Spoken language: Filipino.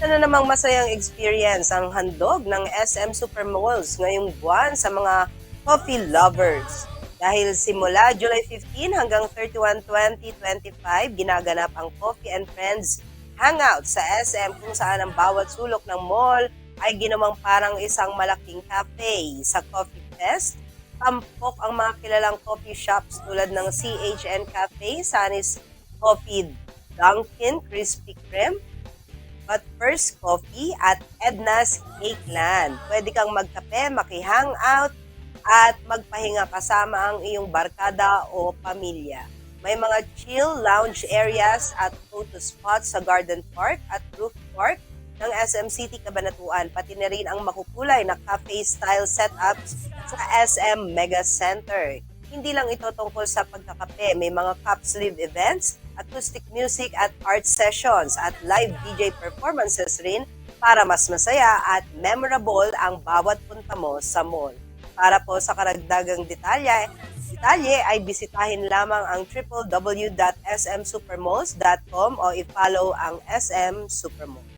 na namang masayang experience ang handog ng SM Supermalls ngayong buwan sa mga coffee lovers. Dahil simula July 15 hanggang 31, 2025, ginaganap ang Coffee and Friends Hangout sa SM kung saan ang bawat sulok ng mall ay ginawang parang isang malaking cafe. Sa Coffee Fest, tampok ang mga kilalang coffee shops tulad ng CHN Cafe, Sunny's Coffee, Dunkin, Krispy Kreme, But First Coffee at Edna's Cakeland. Pwede kang magkape, maki-hangout, at magpahinga kasama ang iyong barkada o pamilya. May mga chill lounge areas at photo spots sa Garden Park at Roof Park ng SM City Cabanatuan, pati na rin ang makukulay na cafe-style setups sa SM Mega Center. Hindi lang ito tungkol sa pagkakape, may mga cup sleeve events, acoustic music at art sessions at live DJ performances rin para mas masaya at memorable ang bawat punta mo sa mall. Para po sa karagdagang detalye ay bisitahin lamang ang www.smsupermalls.com o i-follow ang SM Supermalls.